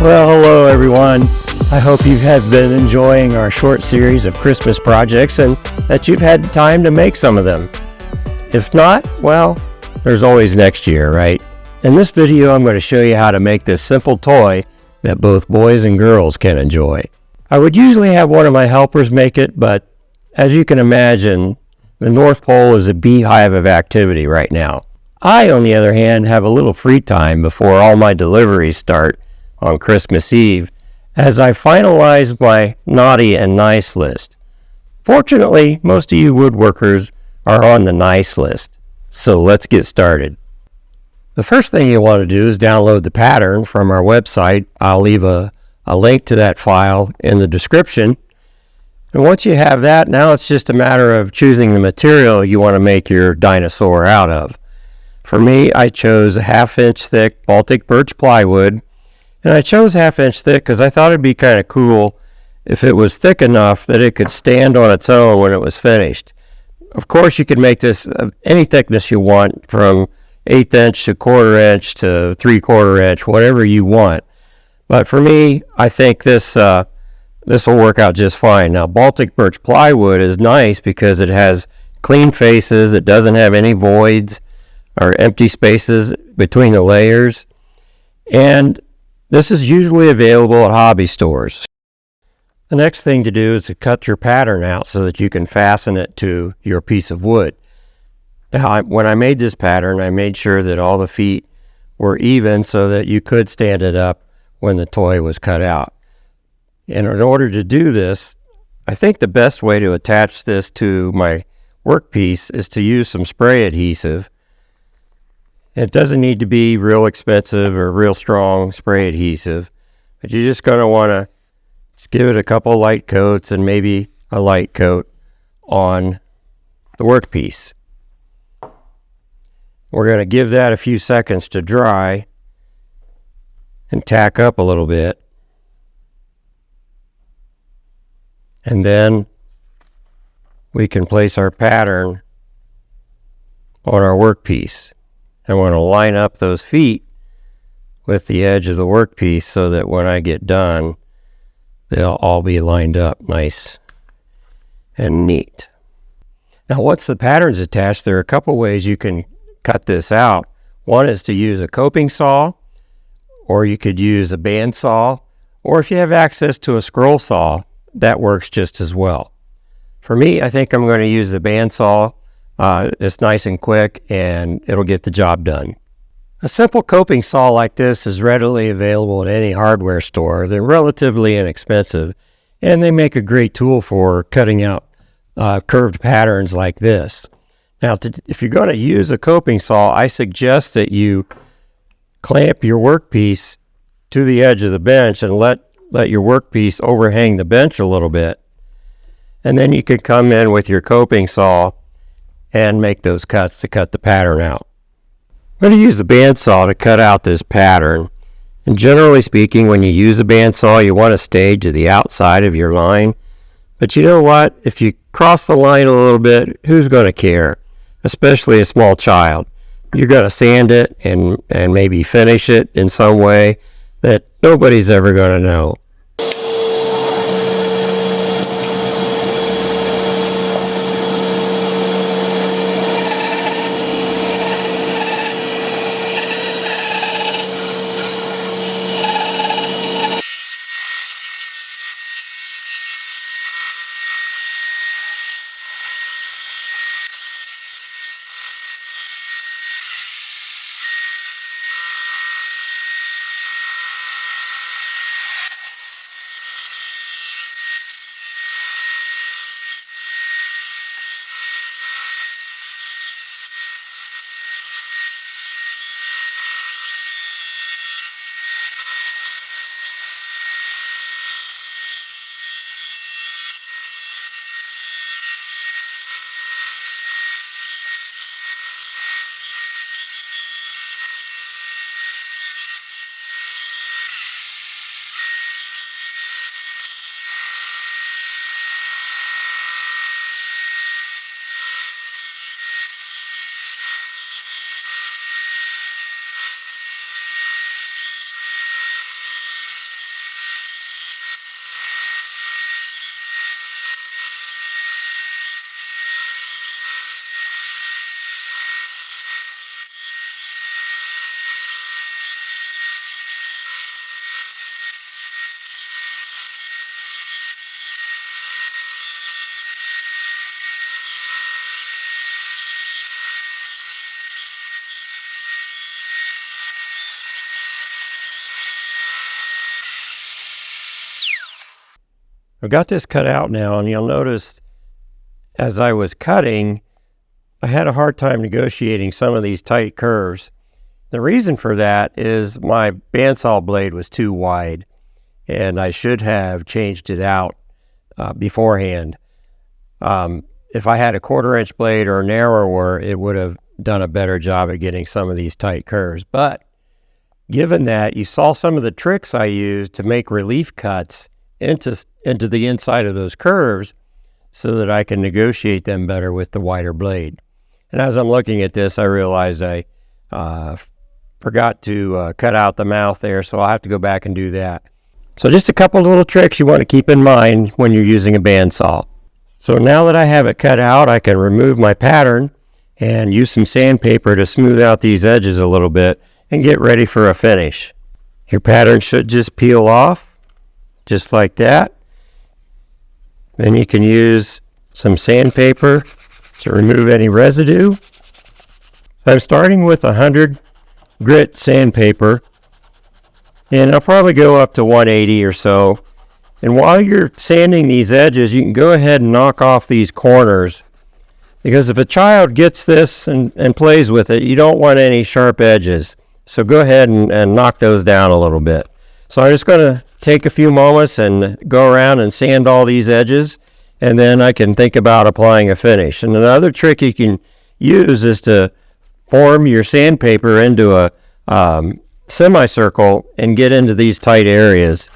Well, hello everyone. I hope you have been enjoying our short series of Christmas projects and that you've had time to make some of them. If not, well, there's always next year, right? In this video, I'm going to show you how to make this simple toy that both boys and girls can enjoy. I would usually have one of my helpers make it, but as you can imagine, the North Pole is a beehive of activity right now. I, on the other hand, have a little free time before all my deliveries start on Christmas Eve as I finalize my naughty and nice list. Fortunately, most of you woodworkers are on the nice list, so let's get started. The first thing you want to do is download the pattern from our website. I'll leave a link to that file in the description. And once you have that, now it's just a matter of choosing the material you want to make your dinosaur out of. For me, I chose a 1/2 inch thick Baltic birch plywood. And I chose 1/2 inch thick because I thought it'd be kind of cool if it was thick enough that it could stand on its own when it was finished. Of course, you could make this of any thickness you want, from 1/8 inch to 1/4 inch to 3/4 inch, whatever you want. But for me, I think this will work out just fine. Now, Baltic birch plywood is nice because it has clean faces. It doesn't have any voids or empty spaces between the layers. And this is usually available at hobby stores. The next thing to do is to cut your pattern out so that you can fasten it to your piece of wood. Now, when I made this pattern, I made sure that all the feet were even so that you could stand it up when the toy was cut out. And in order to do this, I think the best way to attach this to my workpiece is to use some spray adhesive. It doesn't need to be real expensive or real strong spray adhesive, but you're just going to want to just give it a couple light coats and maybe a light coat on the workpiece. We're going to give that a few seconds to dry and tack up a little bit. And then we can place our pattern on our workpiece. I want to line up those feet with the edge of the workpiece so that when I get done, they'll all be lined up nice and neat. Now, once the pattern's attached, there are a couple ways you can cut this out. One is to use a coping saw, or you could use a band saw, or if you have access to a scroll saw, that works just as well. For me, I think I'm going to use the band saw. It's nice and quick, and it'll get the job done. A simple coping saw like this is readily available at any hardware store. They're relatively inexpensive, and they make a great tool for cutting out curved patterns like this. Now, if you're going to use a coping saw, I suggest that you clamp your workpiece to the edge of the bench and let your workpiece overhang the bench a little bit. And then you could come in with your coping saw and make those cuts to cut the pattern out. I'm going to use the bandsaw to cut out this pattern. And generally speaking, when you use a bandsaw, you want to stay to the outside of your line. But you know what? If you cross the line a little bit, who's going to care? Especially a small child. You're going to sand it and maybe finish it in some way that nobody's ever going to know. I've got this cut out now, and you'll notice as I was cutting, I had a hard time negotiating some of these tight curves. The reason for that is my bandsaw blade was too wide, and I should have changed it out beforehand. If I had a 1/4-inch blade or narrower, it would have done a better job at getting some of these tight curves. But given that you saw some of the tricks I used to make relief cuts into the inside of those curves so that I can negotiate them better with the wider blade. And as I'm looking at this, I realized I forgot to cut out the mouth there, so I'll have to go back and do that. So just a couple little tricks you want to keep in mind when you're using a bandsaw. So now that I have it cut out, I can remove my pattern and use some sandpaper to smooth out these edges a little bit and get ready for a finish. Your pattern should just peel off, just like that. Then you can use some sandpaper to remove any residue. I'm starting with 100 grit sandpaper, and I'll probably go up to 180 or so. And while you're sanding these edges, you can go ahead and knock off these corners, because if a child gets this and plays with it, you don't want any sharp edges. So go ahead and knock those down a little bit. So I'm just going to take a few moments and go around and sand all these edges, and then I can think about applying a finish. And another trick you can use is to form your sandpaper into a semicircle and get into these tight areas.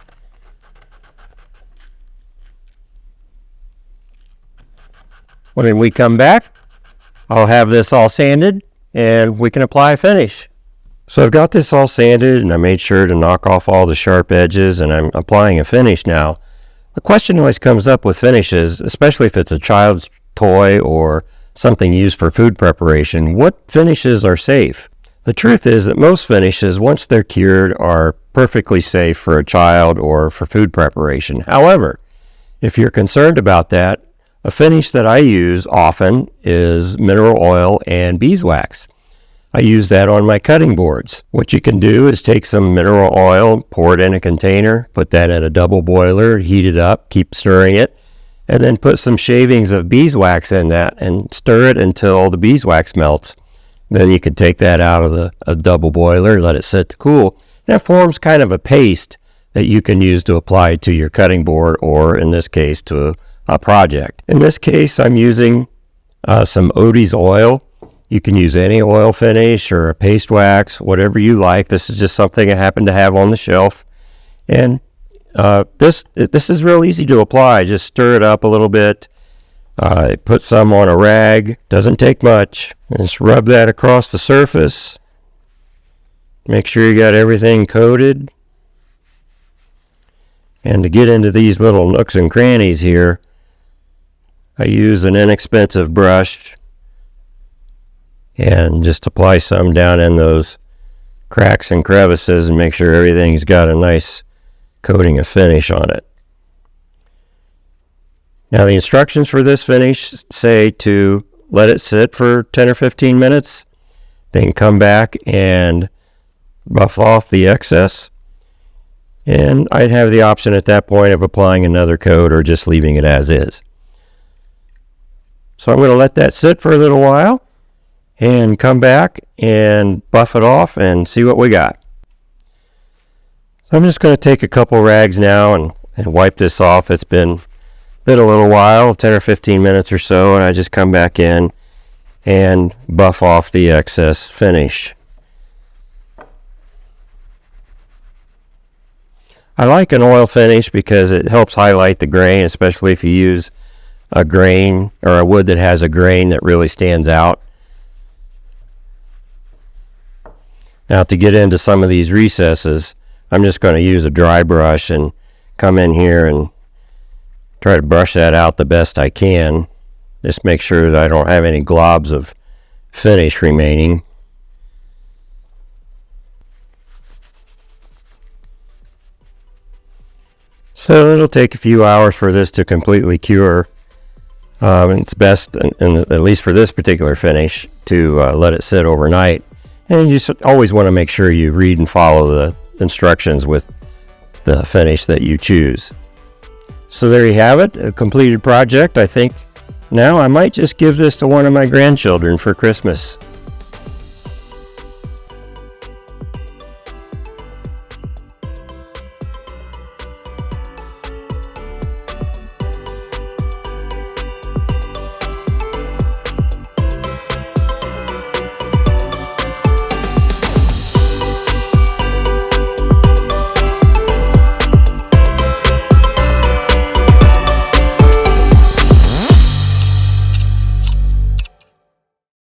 When we come back, I'll have this all sanded and we can apply a finish. So I've got this all sanded and I made sure to knock off all the sharp edges, and I'm applying a finish now. The question always comes up with finishes, especially if it's a child's toy or something used for food preparation. What finishes are safe? The truth is that most finishes, once they're cured, are perfectly safe for a child or for food preparation. However, if you're concerned about that, a finish that I use often is mineral oil and beeswax. I use that on my cutting boards. What you can do is take some mineral oil, pour it in a container, put that in a double boiler, heat it up, keep stirring it, and then put some shavings of beeswax in that and stir it until the beeswax melts. Then you can take that out of the double boiler, let it sit to cool, and it forms kind of a paste that you can use to apply to your cutting board, or in this case to a project. In this case, I'm using some Odie's oil. You can use any oil finish or a paste wax, whatever you like. This is just something I happen to have on the shelf. And this is real easy to apply. Just stir it up a little bit. Put some on a rag. Doesn't take much. Just rub that across the surface. Make sure you got everything coated. And to get into these little nooks and crannies here, I use an inexpensive brush and just apply some down in those cracks and crevices and make sure everything's got a nice coating of finish on it. Now the instructions for this finish say to let it sit for 10 or 15 minutes, then come back and buff off the excess. And I'd have the option at that point of applying another coat or just leaving it as is. So I'm going to let that sit for a little while and come back and buff it off and see what we got. So I'm just going to take a couple rags now and wipe this off. It's been a little while, 10 or 15 minutes or so, and I just come back in and buff off the excess finish. I like an oil finish because it helps highlight the grain, especially if you use a grain or a wood that has a grain that really stands out. Now to get into some of these recesses, I'm just going to use a dry brush and come in here and try to brush that out the best I can. Just make sure that I don't have any globs of finish remaining. So it'll take a few hours for this to completely cure. It's best, at least for this particular finish, to let it sit overnight. And you just always want to make sure you read and follow the instructions with the finish that you choose. So there you have it, a completed project. I think now I might just give this to one of my grandchildren for Christmas.